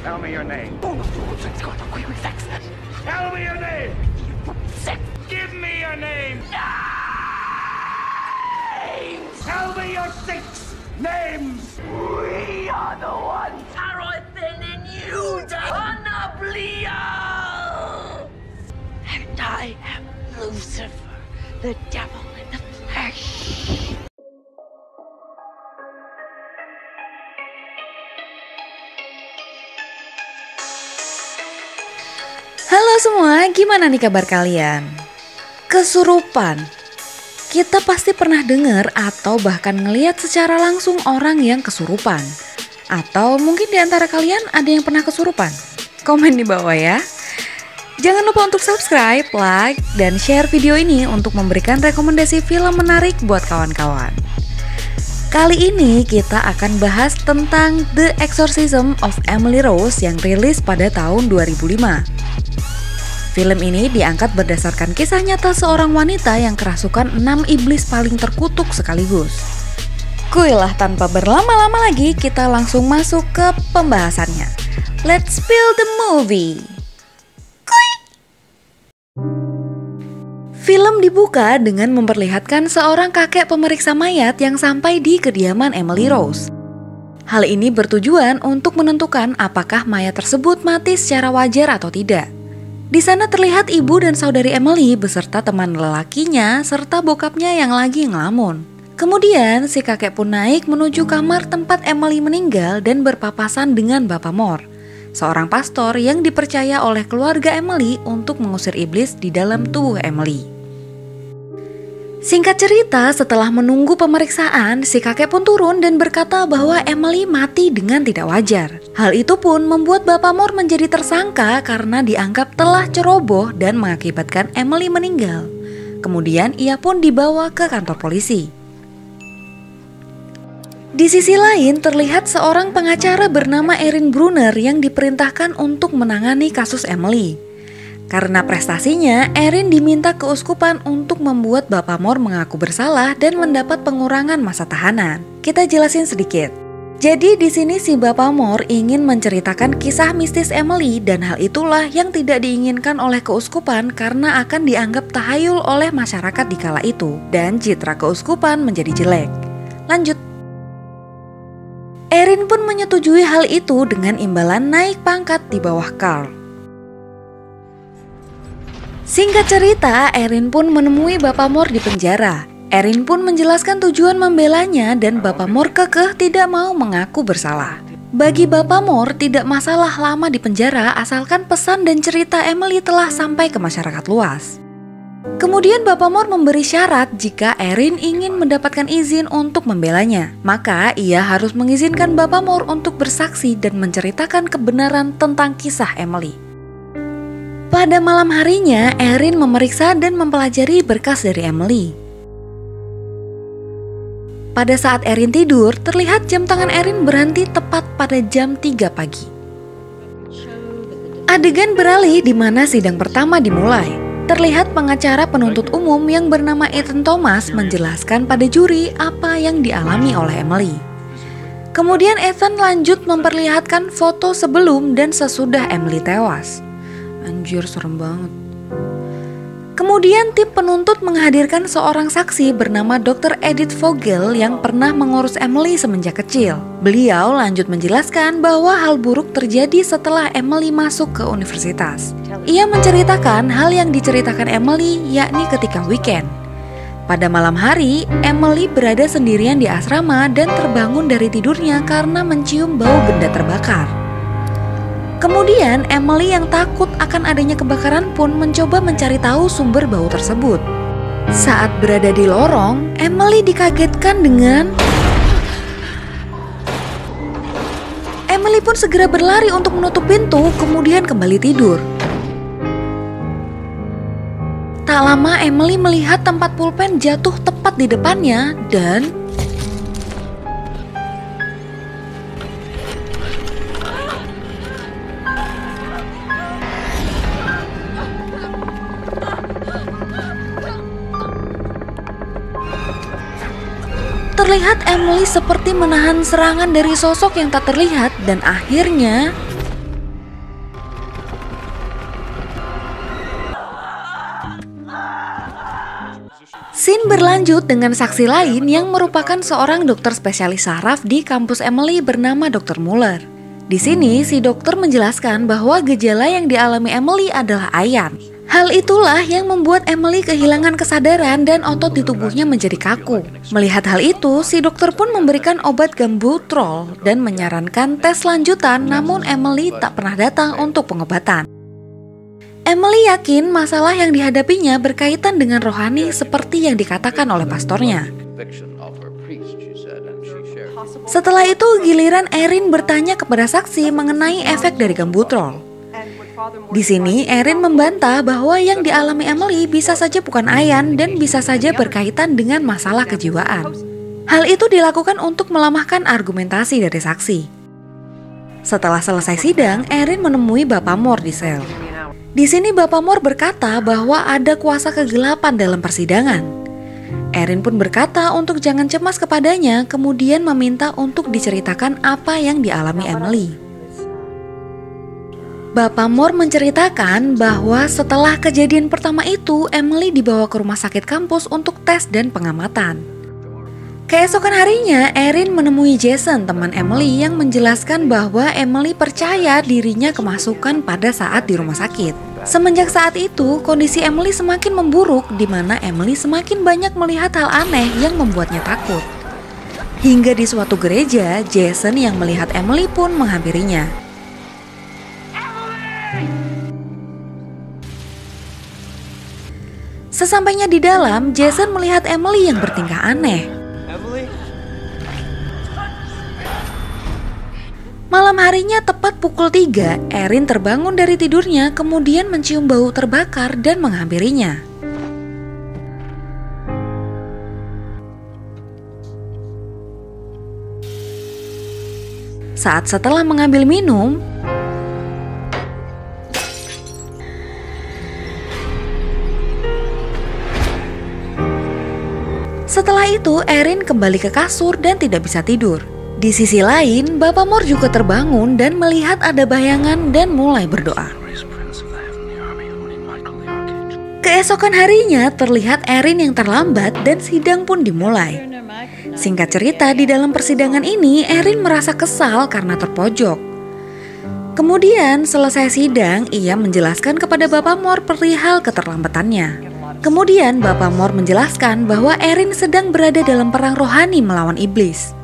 Tell me your name. Tell me your name. Give me your name. Names. Tell me your 6 names. We are the ones. Tarotin and Yuda Belial. And I am Lucifer, the devil in the flesh. Halo semua, gimana nih kabar kalian? Kesurupan. Kita pasti pernah dengar atau bahkan ngelihat secara langsung orang yang kesurupan. Atau mungkin di antara kalian ada yang pernah kesurupan? Komen di bawah ya. Jangan lupa untuk subscribe, like, dan share video ini untuk memberikan rekomendasi film menarik buat kawan-kawan. Kali ini kita akan bahas tentang The Exorcism of Emily Rose yang rilis pada tahun 2005. Film ini diangkat berdasarkan kisah nyata seorang wanita yang kerasukan 6 iblis paling terkutuk sekaligus. Kuilah tanpa berlama-lama lagi, kita langsung masuk ke pembahasannya. Let's spill the movie. Kui! Film dibuka dengan memperlihatkan seorang kakek pemeriksa mayat yang sampai di kediaman Emily Rose. Hal ini bertujuan untuk menentukan apakah mayat tersebut mati secara wajar atau tidak. Di sana terlihat ibu dan saudari Emily beserta teman lelakinya serta bokapnya yang lagi ngelamun. Kemudian si kakek pun naik menuju kamar tempat Emily meninggal dan berpapasan dengan Bapak Moore, seorang pastor yang dipercaya oleh keluarga Emily untuk mengusir iblis di dalam tubuh Emily. Singkat cerita, setelah menunggu pemeriksaan, si kakek pun turun dan berkata bahwa Emily mati dengan tidak wajar. Hal itu pun membuat Bapak Moore menjadi tersangka karena dianggap telah ceroboh dan mengakibatkan Emily meninggal. Kemudian ia pun dibawa ke kantor polisi. Di sisi lain, terlihat seorang pengacara bernama Erin Brunner yang diperintahkan untuk menangani kasus Emily. Karena prestasinya, Erin diminta keuskupan untuk membuat Bapak Moore mengaku bersalah dan mendapat pengurangan masa tahanan. Kita jelasin sedikit. Jadi di sini si Bapak Moore ingin menceritakan kisah mistis Emily dan hal itulah yang tidak diinginkan oleh keuskupan karena akan dianggap tahayul oleh masyarakat di kala itu dan citra keuskupan menjadi jelek. Lanjut. Erin pun menyetujui hal itu dengan imbalan naik pangkat di bawah Carl. Singkat cerita, Erin pun menemui Bapak Moore di penjara. Erin pun menjelaskan tujuan membelanya dan Bapak Moore kekeh tidak mau mengaku bersalah. Bagi Bapak Moore tidak masalah lama di penjara asalkan pesan dan cerita Emily telah sampai ke masyarakat luas. Kemudian Bapak Moore memberi syarat jika Erin ingin mendapatkan izin untuk membelanya, maka ia harus mengizinkan Bapak Moore untuk bersaksi dan menceritakan kebenaran tentang kisah Emily. Pada malam harinya, Erin memeriksa dan mempelajari berkas dari Emily. Pada saat Erin tidur, terlihat jam tangan Erin berhenti tepat pada jam 3 pagi. Adegan beralih di mana sidang pertama dimulai. Terlihat pengacara penuntut umum yang bernama Ethan Thomas menjelaskan pada juri apa yang dialami oleh Emily. Kemudian Ethan lanjut memperlihatkan foto sebelum dan sesudah Emily tewas. Anjir, serem banget. Kemudian tim penuntut menghadirkan seorang saksi bernama Dr. Edith Vogel yang pernah mengurus Emily semenjak kecil. Beliau lanjut menjelaskan bahwa hal buruk terjadi setelah Emily masuk ke universitas. Ia menceritakan hal yang diceritakan Emily, yakni ketika weekend. Pada malam hari, Emily berada sendirian di asrama dan terbangun dari tidurnya karena mencium bau benda terbakar. Kemudian Emily yang takut akan adanya kebakaran pun mencoba mencari tahu sumber bau tersebut. Saat berada di lorong, Emily dikagetkan dengan... Emily pun segera berlari untuk menutup pintu, kemudian kembali tidur. Tak lama Emily melihat tempat pulpen jatuh tepat di depannya dan... Terlihat Emily seperti menahan serangan dari sosok yang tak terlihat dan akhirnya Scene berlanjut dengan saksi lain yang merupakan seorang dokter spesialis saraf di kampus Emily bernama Dr. Muller. Di sini, si dokter menjelaskan bahwa gejala yang dialami Emily adalah ayan. Hal itulah yang membuat Emily kehilangan kesadaran dan otot di tubuhnya menjadi kaku. Melihat hal itu, si dokter pun memberikan obat Gambutrol dan menyarankan tes lanjutan, namun Emily tak pernah datang untuk pengobatan. Emily yakin masalah yang dihadapinya berkaitan dengan rohani seperti yang dikatakan oleh pastornya. Setelah itu giliran Erin bertanya kepada saksi mengenai efek dari Gambutrol. Di sini Erin membantah bahwa yang dialami Emily bisa saja bukan ayan dan bisa saja berkaitan dengan masalah kejiwaan. Hal itu dilakukan untuk melemahkan argumentasi dari saksi. Setelah selesai sidang, Erin menemui Bapak Moore di sel. Di sini Bapak Moore berkata bahwa ada kuasa kegelapan dalam persidangan. Erin pun berkata untuk jangan cemas kepadanya, kemudian meminta untuk diceritakan apa yang dialami Emily. Bapak Moore menceritakan bahwa setelah kejadian pertama itu, Emily dibawa ke rumah sakit kampus untuk tes dan pengamatan. Keesokan harinya, Erin menemui Jason, teman Emily, yang menjelaskan bahwa Emily percaya dirinya kemasukan pada saat di rumah sakit. Semenjak saat itu, kondisi Emily semakin memburuk, di mana Emily semakin banyak melihat hal aneh yang membuatnya takut. Hingga di suatu gereja, Jason yang melihat Emily pun menghampirinya. Sesampainya di dalam, Jason melihat Emily yang bertingkah aneh. Malam harinya tepat pukul 3, Erin terbangun dari tidurnya kemudian mencium bau terbakar dan menghampirinya. Saat setelah mengambil minum, setelah itu Erin kembali ke kasur dan tidak bisa tidur. Di sisi lain, Bapak Moore juga terbangun dan melihat ada bayangan dan mulai berdoa. Keesokan harinya terlihat Erin yang terlambat dan sidang pun dimulai. Singkat cerita, di dalam persidangan ini Erin merasa kesal karena terpojok. Kemudian selesai sidang, ia menjelaskan kepada Bapak Moore perihal keterlambatannya. Kemudian Bapak Moore menjelaskan bahwa Erin sedang berada dalam perang rohani melawan iblis.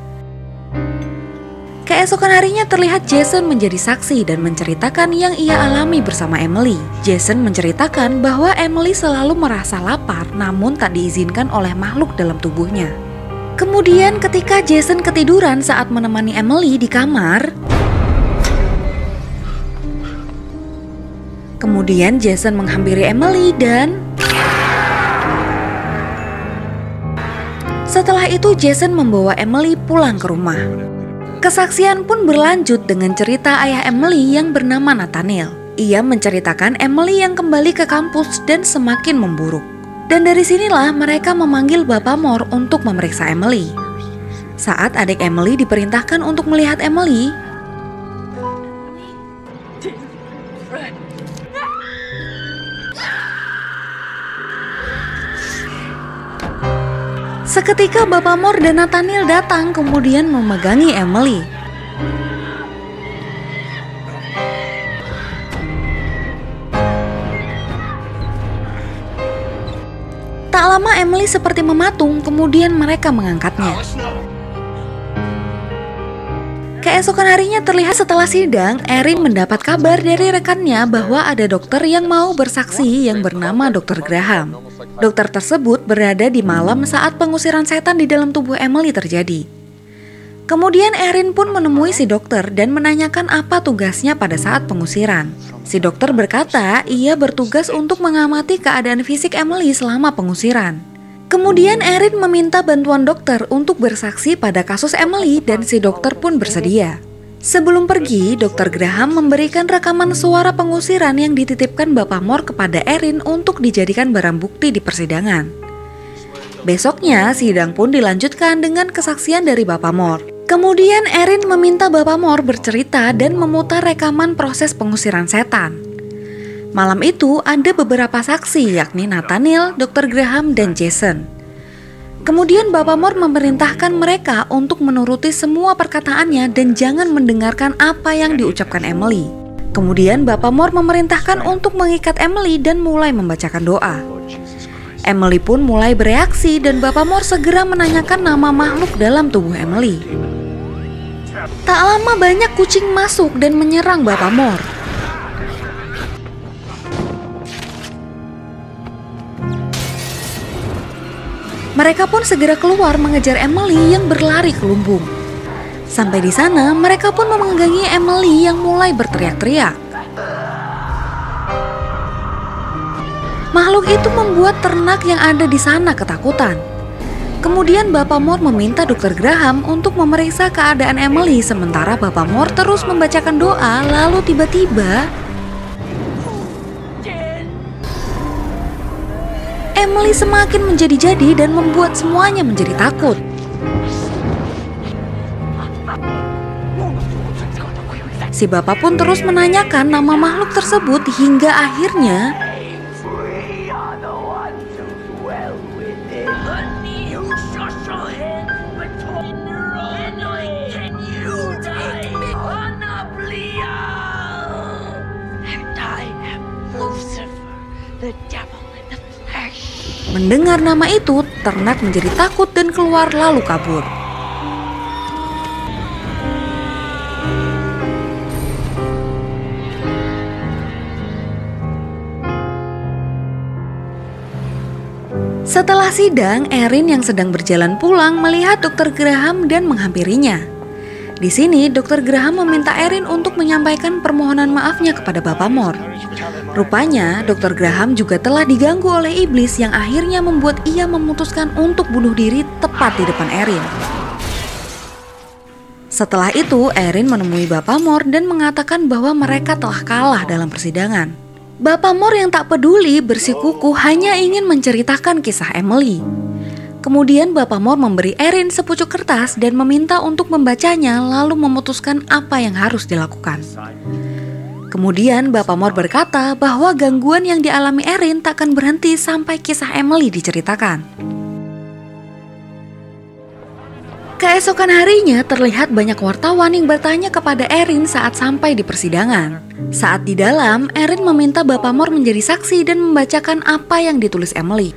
Keesokan harinya terlihat Jason menjadi saksi dan menceritakan yang ia alami bersama Emily. Jason menceritakan bahwa Emily selalu merasa lapar namun tak diizinkan oleh makhluk dalam tubuhnya. Kemudian ketika Jason ketiduran saat menemani Emily di kamar, kemudian Jason menghampiri Emily dan setelah itu Jason membawa Emily pulang ke rumah. Kesaksian pun berlanjut dengan cerita ayah Emily yang bernama Nathaniel. Ia menceritakan Emily yang kembali ke kampus dan semakin memburuk. Dan dari sinilah mereka memanggil Bapak Moore untuk memeriksa Emily. Saat adik Emily diperintahkan untuk melihat Emily, seketika Bapak Moore dan Nathaniel datang kemudian memegangi Emily. Tak lama Emily seperti mematung, kemudian mereka mengangkatnya. Keesokan harinya terlihat setelah sidang, Erin mendapat kabar dari rekannya bahwa ada dokter yang mau bersaksi yang bernama Dr. Graham. Dokter tersebut berada di malam saat pengusiran setan di dalam tubuh Emily terjadi. Kemudian Erin pun menemui si dokter dan menanyakan apa tugasnya pada saat pengusiran. Si dokter berkata ia bertugas untuk mengamati keadaan fisik Emily selama pengusiran. Kemudian Erin meminta bantuan dokter untuk bersaksi pada kasus Emily dan si dokter pun bersedia. Sebelum pergi, Dr. Graham memberikan rekaman suara pengusiran yang dititipkan Bapak Moore kepada Erin untuk dijadikan barang bukti di persidangan. Besoknya, sidang pun dilanjutkan dengan kesaksian dari Bapak Moore. Kemudian Erin meminta Bapak Moore bercerita dan memutar rekaman proses pengusiran setan. Malam itu ada beberapa saksi yakni Nathaniel, Dr. Graham, dan Jason. Kemudian Bapak Moore memerintahkan mereka untuk menuruti semua perkataannya dan jangan mendengarkan apa yang diucapkan Emily. Kemudian Bapak Moore memerintahkan untuk mengikat Emily dan mulai membacakan doa. Emily pun mulai bereaksi dan Bapak Moore segera menanyakan nama makhluk dalam tubuh Emily. Tak lama banyak kucing masuk dan menyerang Bapak Moore. Mereka pun segera keluar mengejar Emily yang berlari ke lumbung. Sampai di sana, mereka pun memenggangi Emily yang mulai berteriak-teriak. Makhluk itu membuat ternak yang ada di sana ketakutan. Kemudian Bapak Moore meminta Dr. Graham untuk memeriksa keadaan Emily sementara Bapak Moore terus membacakan doa. Lalu tiba-tiba Emily semakin menjadi-jadi dan membuat semuanya menjadi takut. Si bapak pun terus menanyakan nama makhluk tersebut hingga akhirnya mendengar nama itu, ternak menjadi takut dan keluar lalu kabur. Setelah sidang, Erin yang sedang berjalan pulang melihat Dr. Graham dan menghampirinya. Di sini, Dr. Graham meminta Erin untuk menyampaikan permohonan maafnya kepada Bapak Moore. Rupanya, Dr. Graham juga telah diganggu oleh iblis yang akhirnya membuat ia memutuskan untuk bunuh diri tepat di depan Erin. Setelah itu, Erin menemui Bapak Moore dan mengatakan bahwa mereka telah kalah dalam persidangan. Bapak Moore yang tak peduli bersikukuh hanya ingin menceritakan kisah Emily. Kemudian Bapak Moore memberi Erin sepucuk kertas dan meminta untuk membacanya lalu memutuskan apa yang harus dilakukan. Kemudian Bapak Moore berkata bahwa gangguan yang dialami Erin takkan berhenti sampai kisah Emily diceritakan. Keesokan harinya terlihat banyak wartawan yang bertanya kepada Erin saat sampai di persidangan. Saat di dalam, Erin meminta Bapak Moore menjadi saksi dan membacakan apa yang ditulis Emily.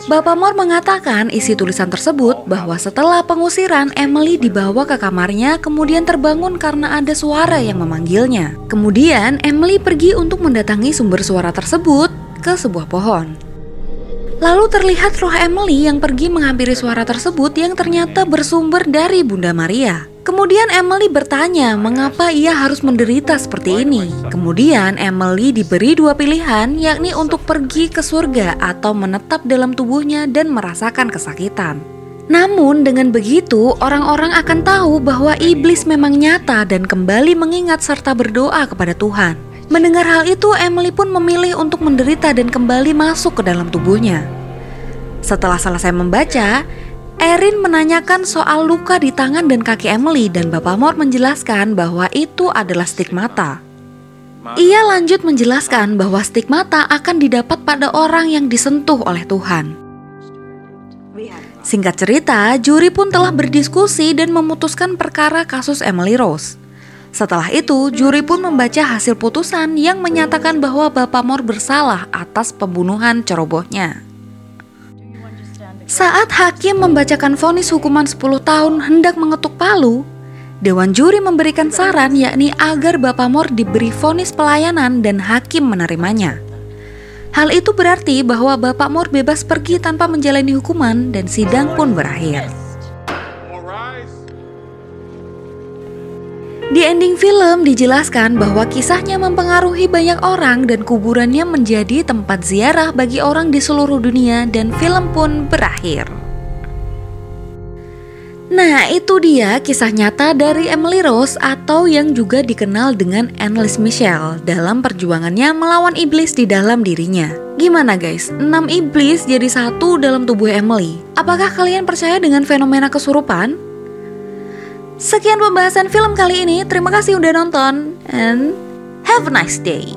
Bapak Moore mengatakan isi tulisan tersebut bahwa setelah pengusiran, Emily dibawa ke kamarnya kemudian terbangun karena ada suara yang memanggilnya. Kemudian Emily pergi untuk mendatangi sumber suara tersebut ke sebuah pohon. Lalu terlihat roh Emily yang pergi menghampiri suara tersebut yang ternyata bersumber dari Bunda Maria. Kemudian Emily bertanya mengapa ia harus menderita seperti ini. Kemudian Emily diberi dua pilihan, yakni untuk pergi ke surga atau menetap dalam tubuhnya dan merasakan kesakitan. Namun dengan begitu orang-orang akan tahu bahwa iblis memang nyata dan kembali mengingat serta berdoa kepada Tuhan. Mendengar hal itu, Emily pun memilih untuk menderita dan kembali masuk ke dalam tubuhnya. Setelah selesai membaca, Erin menanyakan soal luka di tangan dan kaki Emily dan Bapak Moore menjelaskan bahwa itu adalah stigmata. Ia lanjut menjelaskan bahwa stigmata akan didapat pada orang yang disentuh oleh Tuhan. Singkat cerita, juri pun telah berdiskusi dan memutuskan perkara kasus Emily Rose. Setelah itu, juri pun membaca hasil putusan yang menyatakan bahwa Bapak Moore bersalah atas pembunuhan cerobohnya. Saat hakim membacakan vonis hukuman 10 tahun hendak mengetuk palu, Dewan juri memberikan saran yakni agar Bapak Moore diberi vonis pelayanan dan hakim menerimanya. Hal itu berarti bahwa Bapak Moore bebas pergi tanpa menjalani hukuman dan sidang pun berakhir. Di ending film dijelaskan bahwa kisahnya mempengaruhi banyak orang dan kuburannya menjadi tempat ziarah bagi orang di seluruh dunia dan film pun berakhir. Nah, itu dia kisah nyata dari Emily Rose atau yang juga dikenal dengan Anneliese Michel dalam perjuangannya melawan iblis di dalam dirinya. Gimana guys? 6 iblis jadi satu dalam tubuh Emily. Apakah kalian percaya dengan fenomena kesurupan? Sekian pembahasan film kali ini. Terima kasih udah nonton and have a nice day.